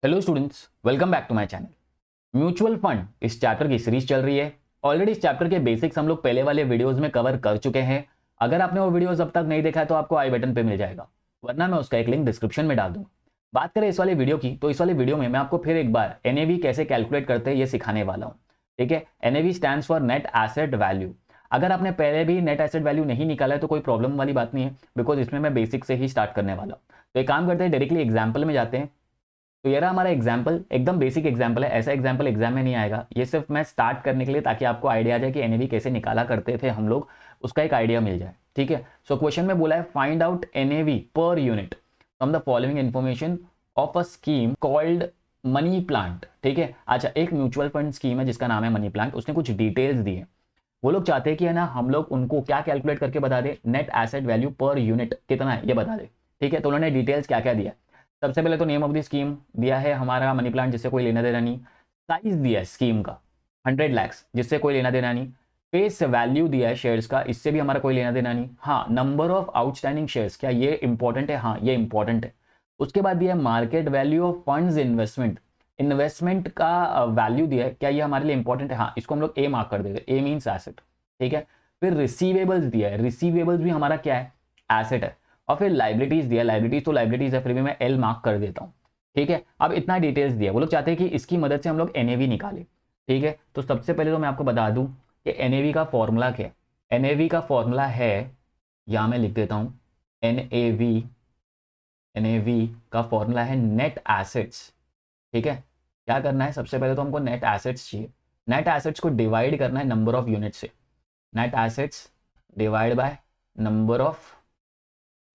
Hello students, welcome back to my channel. Mutual fund इस chapter की series चल रही है। ऑलरेडी इस चैप्टर के बेसिक्स हम लोग पहले वाले वीडियोस में कवर कर चुके हैं। अगर आपने वो वीडियोस अब तक नहीं देखा है तो आपको आई बटन पे मिल जाएगा, वरना मैं उसका एक लिंक डिस्क्रिप्शन में डाल दूंगा। बात करें इस वाले वीडियो की, तो इस वाले वीडियो में मैं आपको फिर एक बार एनएवी कैसे कैलकुलेट करते हैं ये सिखाने वाला हूँ। ठीक है, NAV stands for net asset value. अगर आपने पहले भी नेट एसेट वैल्यू नहीं निकाला है तो कोई प्रॉब्लम वाली बात नहीं है, बिकॉज इसमें मैं बेसिक से ही स्टार्ट करने वाला हूँ। तो एक काम करते हैं, डायरेक्टली एग्जाम्पल में जाते हैं। तो ये रहा हमारा एग्जाम्पल, एकदम बेसिक एग्जाम्पल है। ऐसा एग्जाम्पल एग्जाम में नहीं आएगा, ये सिर्फ मैं स्टार्ट करने के लिए, ताकि आपको आइडिया आ जाए कि एनएवी कैसे निकाला करते थे हम लोग, उसका एक आइडिया मिल जाए। ठीक है, सो क्वेश्चन में बोला है find out NAV per unit from the following information of a scheme called money plant. ठीक है, अच्छा, एक म्यूचुअल फंड स्कीम है जिसका नाम है मनी प्लांट। उसने कुछ डिटेल्स दी है। वो लोग चाहते हैं कि है ना, हम लोग उनको क्या कैलकुलेट करके बता दे, net asset value per unit कितना है ये बता दे। ठीक है, तो उन्होंने डिटेल्स क्या क्या दिया। सबसे पहले तो नेम ऑफ द स्कीम दिया है हमारा मनी प्लांट, जिससे कोई लेना देना नहीं। साइज दिया है स्कीम का 100 लाख, जिससे कोई लेना देना नहीं। फेस वैल्यू दिया है शेयर्स का, इससे भी हमारा कोई लेना देना नहीं। हाँ, नंबर ऑफ आउटस्टैंडिंग शेयर्स, क्या ये इंपॉर्टेंट है? हाँ, ये इंपॉर्टेंट है। उसके बाद दिया है market value of funds investment. Investment का वैल्यू दिया है, क्या ये हमारे लिए इंपॉर्टेंट है? हाँ, इसको हम लोग ए मार्क कर देते हैं, ए मीन्स एसेट। ठीक है, फिर रिसीवेबल्स दिया है, रिसीवेबल्स भी हमारा क्या है? एसेट है। और फिर लाइबिलिटीज दिया, लाइबिलिटीज तो लाइबिलिटीज है, फिर भी मैं एल मार्क कर देता हूँ। ठीक है, अब इतना डिटेल्स दिया। वो लोग चाहते हैं कि इसकी मदद से हम लोग एनएवी निकालें। ठीक है, तो सबसे पहले तो मैं आपको बता दूं कि एनएवी का फॉर्मूला क्या है। एनएवी का फॉर्मूला है, यहाँ मैं लिख देता हूँ, एनएवी। एनएवी का फॉर्मूला है नेट एसेट्स। ठीक है, क्या करना है? सबसे पहले तो हमको नेट एसेट्स चाहिए। नेट एसेट्स को डिवाइड करना है नंबर ऑफ यूनिट से। Net assets divide by number of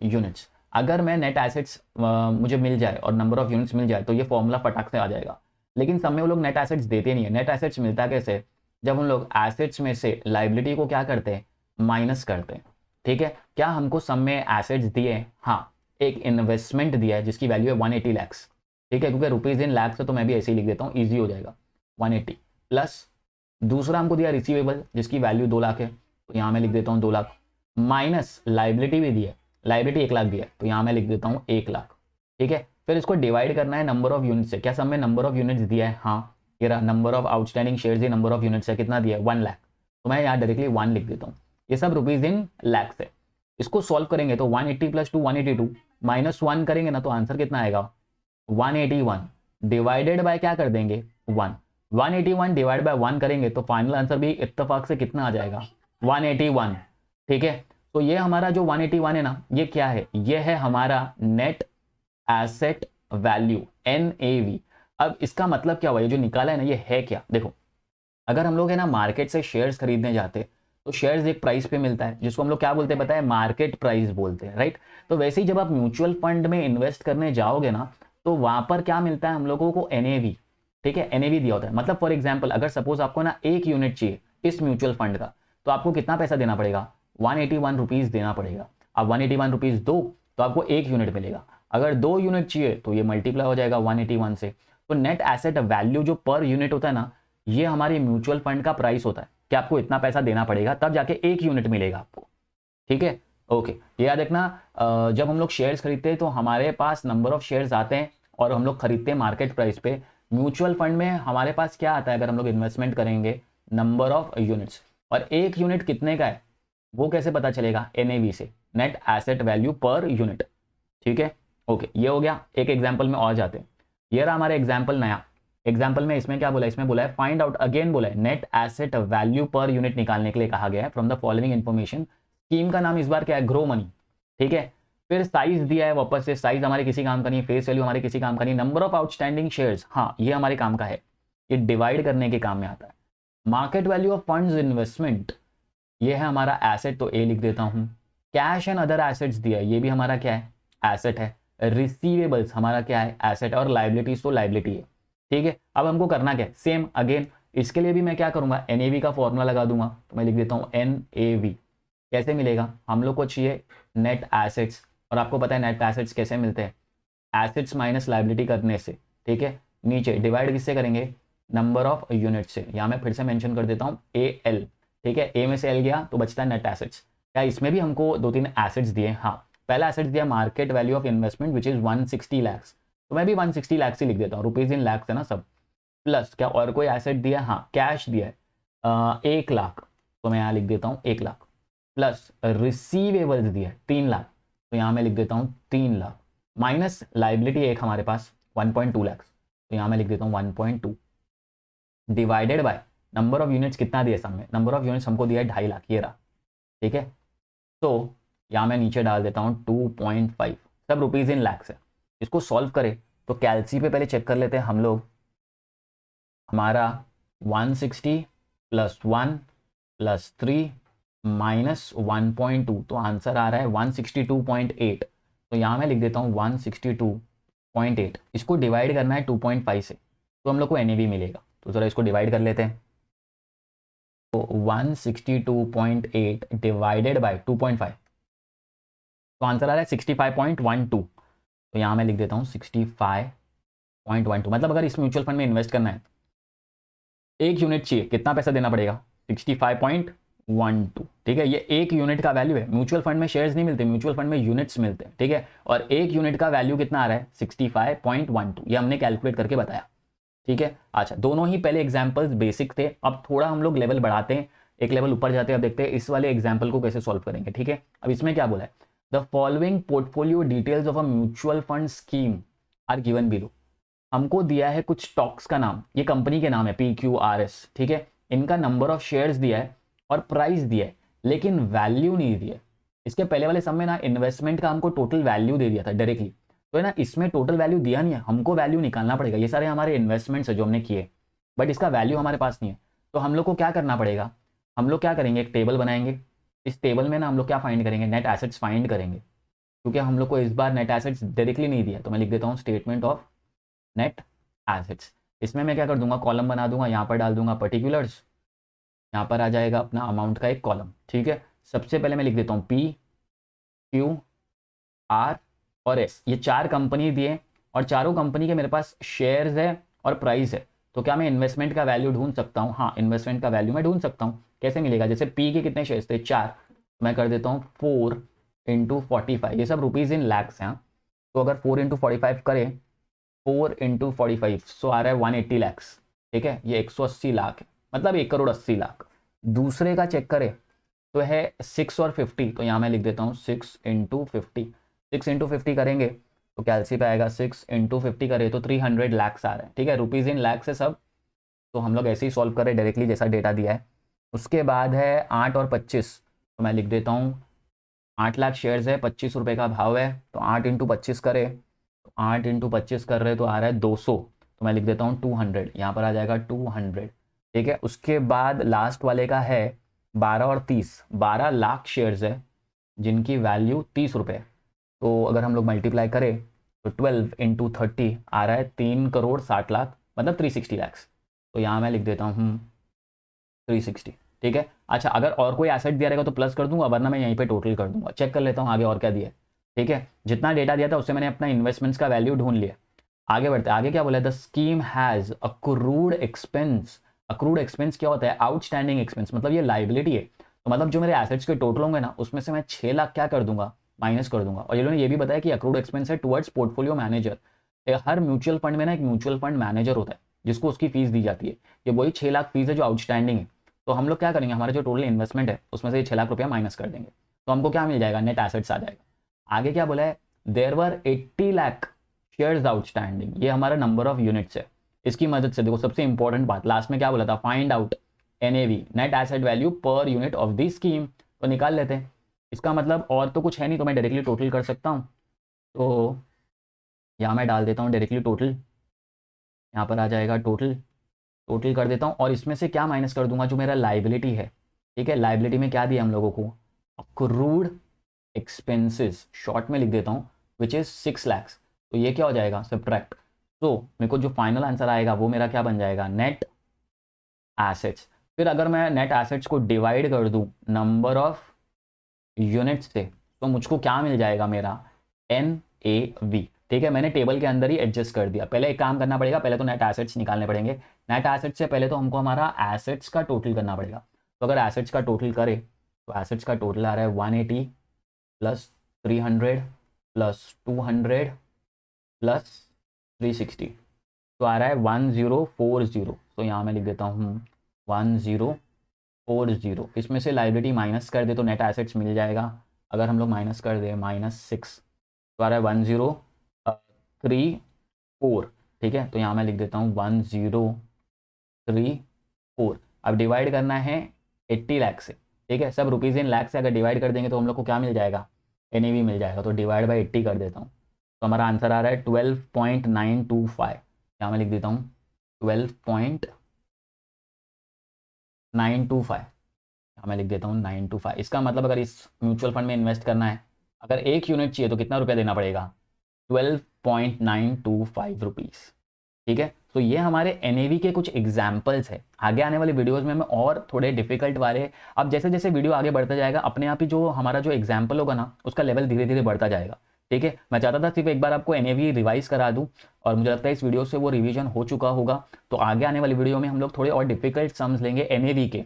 units. अगर मैं नेट एसेट्स मुझे मिल जाए और नंबर ऑफ यूनिट्स मिल जाए तो ये फॉर्मूला फटाक से आ जाएगा। लेकिन सब में वो लोग नेट एसेट्स देते नहीं है। नेट एसेट्स मिलता कैसे? जब हम लोग एसेट्स में से लाइबिलिटी को क्या करते हैं? माइनस करते हैं। ठीक है, क्या हमको सब में एसेट्स दिए? हाँ, एक इन्वेस्टमेंट दिया है जिसकी वैल्यू है 180 लैक्स। ठीक है, क्योंकि रुपीज इन लैक्स है तो मैं भी ऐसे ही लिख देता हूँ, ईजी हो जाएगा। 180 प्लस दूसरा हमको दिया रिसीवेबल जिसकी वैल्यू 2 लाख है, तो यहाँ मैं लिख देता हूँ 2 लाख। माइनस लाइबिलिटी भी दी है, लाइबिलिटी 1 लाख दिया है, तो यहाँ मैं लिख देता हूँ 1 लाख। ठीक है, फिर इसको डिवाइड करना है नंबर ऑफ यूनिट से। क्या सब में नंबर ऑफ यूनिट्स दिया है? हाँ, ये रहा नंबर ऑफ आउटस्टैंडिंग शेयर्स, ये नंबर ऑफ यूनिट्स है। कितना दिया है? 1 लाख, तो मैं यहाँ डायरेक्टली 1 लिख देता हूँ। ये सब रुपीज इन लैक्स है। इसको सॉल्व करेंगे तो 180 प्लस 2 182, माइनस 1 करेंगे ना तो आंसर कितना आएगा? 181 डिवाइडेड बाय क्या कर देंगे? 1। 181 डिवाइड बाय 1 करेंगे तो फाइनल आंसर भी इत्तेफाक से कितना आ जाएगा? 181। ठीक है, तो ये हमारा जो 181 है ना, ये क्या है? ये है हमारा नेट एसेट वैल्यू, एनएवी। अब इसका मतलब क्या हुआ? ये जो निकाला है ना, ये है क्या? देखो, अगर हम लोग है ना मार्केट से शेयर्स खरीदने जाते तो शेयर्स एक प्राइस पे मिलता है, जिसको हम लोग क्या बोलते हैं? पता है? मार्केट प्राइस बोलते हैं, राइट। तो वैसे ही जब आप म्यूचुअल फंड में इन्वेस्ट करने जाओगे ना, तो वहां पर क्या मिलता है हम लोगों को? एनएवी। ठीक है, एनएवी दिया होता है। मतलब फॉर एग्जाम्पल, अगर सपोज आपको ना 1 यूनिट चाहिए इस म्यूचुअल फंड का, तो आपको कितना पैसा देना पड़ेगा? 181 रुपीज देना पड़ेगा। अब 181 रुपीज दो तो आपको 1 यूनिट मिलेगा। अगर 2 यूनिट चाहिए तो ये मल्टीप्लाई हो जाएगा 181 से। तो नेट एसेट वैल्यू जो पर यूनिट होता है ना, ये हमारे म्यूचुअल फंड का प्राइस होता है कि आपको इतना पैसा देना पड़ेगा, तब जाके 1 यूनिट मिलेगा आपको। ठीक है, ओके, ये याद रखना। जब हम लोग शेयर्स खरीदते हैं तो हमारे पास नंबर ऑफ शेयर्स आते हैं और हम लोग खरीदते हैं मार्केट प्राइस पे। म्यूचुअल फंड में हमारे पास क्या आता है अगर हम लोग इन्वेस्टमेंट करेंगे? Number of units. और 1 यूनिट कितने का है वो कैसे पता चलेगा? एनएवी से, net asset value per unit. ठीक है, ओके, ये हो गया। एक एग्जाम्पल में और जाते हैं। ये रहा हमारा एग्जाम्पल नया। एग्जाम्पल में इसमें क्या बोला? इसमें बोला है फाइंड आउट, अगेन बोला है net asset value per unit निकालने के लिए कहा गया है from the following information. Scheme का नाम इस बार क्या है? Grow money. ठीक है, फिर साइज दिया है, वापस से साइज हमारे किसी काम का नहीं, फेस वैल्यू हमारे किसी काम का नहीं। नंबर ऑफ आउटस्टैंडिंग शेयर्स, हाँ ये हमारे काम का है, ये डिवाइड करने के काम में आता है। Market value of funds investment, ये है हमारा एसेट, तो ए लिख देता हूँ। कैश एंड अदर एसेट्स दिया है, ये भी हमारा क्या है? एसेट है। रिसीवेबल्स हमारा क्या है? एसेट है। और लाइबिलिटीज तो लाइबिलिटी है। ठीक है, अब हमको करना क्या है? सेम अगेन, इसके लिए भी मैं क्या करूंगा? एनएवी का फॉर्मूला लगा दूंगा। तो मैं लिख देता हूँ एनएवी। कैसे मिलेगा? हम लोग को चाहिए नेट एसेट्स, और आपको पता है नेट एसेट्स कैसे मिलते हैं? एसेट्स माइनस लाइबिलिटी करने से। ठीक है, नीचे डिवाइड किससे करेंगे? नंबर ऑफ यूनिट से। यहाँ मैं फिर से मेंशन कर देता हूँ ए एल। ठीक है, ए में से एल गया तो बचता है नेट एसेट्स। क्या इसमें भी हमको 2-3 एसेट्स दिए? हाँ, पहला एसेट्स दिया market value of investment which is 160 lakhs. तो मैं भी 160 लाख ही लिख देता हूँ, रुपीज़ इन लैक्स है ना सब। प्लस क्या और कोई एसेट दिया है, हाँ कैश दिया है 1 लाख, तो मैं यहाँ लिख देता हूँ 1 लाख। प्लस रिसीवेबल्स दिया है 3 लाख, तो यहाँ मैं लिख देता हूँ 3 लाख। माइनस लाइबिलिटी एक हमारे पास 1.2 लाख, तो यहाँ मैं लिख देता हूँ 1.2 divided by number of units कितना दिया सामने, नंबर ऑफ यूनिट्स हमको दिया है 2.5 लाख, ये रहा। ठीक है, तो यहाँ मैं नीचे डाल देता हूँ 2.5, सब रुपीज़ इन लैक्स है। इसको सॉल्व करें तो कैलसी पे पहले चेक कर लेते हैं हम लोग। हमारा 160 प्लस 1 प्लस 3 माइनस 1.2, तो आंसर आ रहा है 162.8। तो यहाँ मैं लिख देता हूँ 162.8। इसको डिवाइड करना है 2.5 से, तो हम लोग को NAV मिलेगा। तो ज़रा इसको डिवाइड कर लेते हैं। तो 162.8 डिवाइडेड बाय 2.5, तो आंसर आ रहा है 65.12। तो यहाँ मैं लिख देता हूँ 65.12। मतलब अगर इस म्यूचुअल फंड में इन्वेस्ट करना है, एक यूनिट चाहिए, कितना पैसा देना पड़ेगा, 65.12। ठीक है, ये एक यूनिट का वैल्यू है। म्यूचुअल फंड में शेयर्स नहीं मिलते, म्यूचुअल फंड में यूनिट्स मिलते हैं। ठीक है, और एक यूनिट का वैल्यू कितना आ रहा है, 65.12। ये हमने कैलकुलेट करके बताया। ठीक है, अच्छा दोनों ही पहले एग्जाम्पल्स बेसिक थे, अब थोड़ा हम लोग लेवल बढ़ाते हैं, एक लेवल ऊपर जाते हैं। अब देखते हैं इस वाले एग्जाम्पल को कैसे सॉल्व करेंगे। ठीक है, अब इसमें क्या बोला है, the following portfolio details of a mutual fund scheme are given below. हमको दिया है कुछ स्टॉक्स का नाम, ये कंपनी के नाम है PQRS। ठीक है, इनका नंबर ऑफ शेयर्स दिया है और प्राइस दिया है, लेकिन वैल्यू नहीं दिया है। इसके पहले वाले सम में ना इन्वेस्टमेंट का हमको टोटल वैल्यू दे दिया था डायरेक्टली, तो है ना, इसमें टोटल वैल्यू दिया नहीं है, हमको वैल्यू निकालना पड़ेगा। ये सारे हमारे इन्वेस्टमेंट्स है जो हमने किए, बट इसका वैल्यू हमारे पास नहीं है। तो हम लोग को क्या करना पड़ेगा, हम लोग क्या करेंगे, एक टेबल बनाएंगे। इस टेबल में ना हम लोग क्या फाइंड करेंगे, नेट एसेट्स फाइंड करेंगे, क्योंकि हम लोग को इस बार नेट एसेट्स डायरेक्टली नहीं दिया। तो मैं लिख देता हूँ स्टेटमेंट ऑफ नेट एसेट्स। इसमें मैं क्या कर दूंगा, कॉलम बना दूंगा, यहाँ पर डाल दूंगा पर्टिकुलर्स, यहाँ पर आ जाएगा अपना अमाउंट का एक कॉलम। ठीक है, सबसे पहले मैं लिख देता हूँ PQR और S, ये 4 कंपनी दिए और चारों कंपनी के मेरे पास शेयर्स है और प्राइस है। तो क्या मैं इन्वेस्टमेंट का वैल्यू ढूंढ सकता हूँ, हाँ इन्वेस्टमेंट का वैल्यू मैं ढूंढ सकता हूँ। कैसे मिलेगा, जैसे P के कितने शेयर्स थे, 4, मैं कर देता हूँ 4 × 45, ये सब रुपीज़ इन लैक्स हैं। तो अगर 4 × 45 करें, 4 × 45, सो आ रहा है 180 लैक्स। ठीक है, ये 180 लाख है, मतलब 1,80,00,000। दूसरे का चेक करें तो है 6 और 50, तो यहाँ मैं लिख देता हूँ 6 × 50। 6 × 50 करेंगे तो कैलसी पे आएगा, 6 × 50 करें तो 300 लैक्स आ रहे हैं। ठीक है, रुपीज़ इन लैक्स है सब। तो हम लोग ऐसे ही सॉल्व करें डायरेक्टली जैसा डेटा दिया है। उसके बाद है 8 और 25, तो मैं लिख देता हूँ 8 लाख शेयर्स है, 25 रुपये का भाव है, तो 8 × 25 करें, तो 8 × 25 कर रहे तो आ रहा है 200, तो मैं लिख देता हूँ 200, यहाँ पर आ जाएगा 200। ठीक है, उसके बाद लास्ट वाले का है 12 और 30, 12 लाख शेयर्स है जिनकी वैल्यू 30 रुपये। तो अगर हम लोग मल्टीप्लाई करें तो 12 × 30 आ रहा है 3,60,00,000, मतलब 360 लैक्स। तो यहाँ मैं लिख देता हूँ 360। ठीक है, अच्छा अगर और कोई एसेट दिया रहेगा तो प्लस कर दूंगा, वरना मैं यहीं पे टोटल कर दूंगा। चेक कर लेता हूँ आगे और क्या दिया है। ठीक है, जितना डेटा दिया था उससे मैंने अपना इन्वेस्टमेंट्स का वैल्यू ढूंढ लिया। आगे बढ़ते हैं, आगे क्या बोला, the scheme has accrued expense. Accrued expense क्या होता है, आउटस्टैंडिंग एक्सपेंस, मतलब ये लाइबिलिटी है। तो मतलब जो मेरे एसेट्स के टोटल होंगे ना, उसमें से मैं 6 लाख क्या कर दूंगा, माइनस कर दूंगा। और ये लोगों ने ये भी बताया कि अक्रूड एक्सपेंस है टुवर्ड्स पोर्टफोलियो मैनेजर। हर म्यूचुअल फंड में ना एक म्यूचुअल फंड मैनेजर होता है जिसको उसकी फीस दी जाती है। ये वही 6 लाख फीस है जो आउटस्टैंडिंग है। तो हम लोग क्या करेंगे, हमारा जो टोटल इन्वेस्टमेंट है उसमें से 6 लाख रुपया माइनस कर देंगे, तो हमको क्या मिल जाएगा, नेट एसेट्स आ जाएगा। आगे क्या बोला है, there were 80 lakh shares outstanding, ये हमारा नंबर ऑफ यूनिट्स है। इसकी मदद से देखो सबसे इंपॉर्टेंट बात लास्ट में क्या बोला था, find out NAV, net asset value per unit of the scheme. तो निकाल लेते हैं। इसका मतलब और तो कुछ है नहीं, तो मैं डायरेक्टली टोटल कर सकता हूँ। तो यहाँ मैं डाल देता हूँ डायरेक्टली टोटल, यहाँ पर आ जाएगा टोटल, टोटल कर देता हूँ और इसमें से क्या माइनस कर दूंगा, जो मेरा लाइबिलिटी है। ठीक है, लाइबिलिटी में क्या दिया हम लोगों को, अक्रूड एक्सपेंसेस, शॉर्ट में लिख देता हूँ, विच इज 6 लैक्स। तो ये क्या हो जाएगा, सब्ट्रैक्ट। तो मेरे को जो फाइनल आंसर आएगा वो मेरा क्या बन जाएगा, नेट एसेट्स। फिर अगर मैं नेट एसेट्स को डिवाइड कर दूं नंबर ऑफ यूनिट्स से, तो मुझको क्या मिल जाएगा, मेरा NAV। ठीक है, मैंने टेबल के अंदर ही एडजस्ट कर दिया। पहले एक काम करना पड़ेगा, पहले तो नेट एसेट्स निकालने पड़ेंगे। नेट एसेट्स से पहले तो हमको हमारा एसेट्स का टोटल करना पड़ेगा। तो अगर एसेट्स का टोटल करें तो एसेट्स का टोटल आ रहा है 180 प्लस 300 प्लस 200 प्लस 360, तो आ रहा है 1040। तो यहाँ मैं लिख देता हूँ 1040। इसमें से लाइबिलिटी माइनस कर दे तो नेट एसेट्स मिल जाएगा। अगर हम लोग माइनस कर दे -6, तो आ रहा है 1034। ठीक है, तो यहाँ मैं लिख देता हूँ 1034। अब डिवाइड करना है 80 लाख से। ठीक है, सब रुपीज़ इन लाख से अगर डिवाइड कर देंगे तो हम लोग को क्या मिल जाएगा, NAV मिल जाएगा। तो डिवाइड बाई 80 कर देता हूँ, तो हमारा आंसर आ रहा है 12.925। यहाँ मैं लिख देता हूँ 12.925। यहाँ मैं लिख देता हूँ 925। इसका मतलब अगर इस म्यूचुअल फंड में इन्वेस्ट करना है, अगर 1 यूनिट चाहिए तो कितना रुपया देना पड़ेगा, 12.925 रुपीज़। ठीक है, तो ये हमारे NAV के कुछ एग्जाम्पल्स है। आगे आने वाले वीडियोस में मैं और थोड़े डिफिकल्ट वाले, अब जैसे जैसे वीडियो आगे बढ़ता जाएगा अपने आप ही जो हमारा जो एग्जाम्पल होगा ना उसका लेवल धीरे धीरे बढ़ता जाएगा। ठीक है, मैं चाहता था सिर्फ एक बार आपको NAV रिवाइज करा दूं, और मुझे लगता है इस वीडियो से वो रिवीजन हो चुका होगा। तो आगे आने वाली वीडियो में हम लोग थोड़े और डिफिकल्ट सम्स लेंगे NAV के।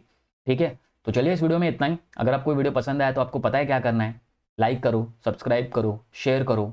ठीक है, तो चलिए इस वीडियो में इतना ही। अगर आपको वीडियो पसंद आया तो आपको पता है क्या करना है, लाइक करो, सब्सक्राइब करो, शेयर करो।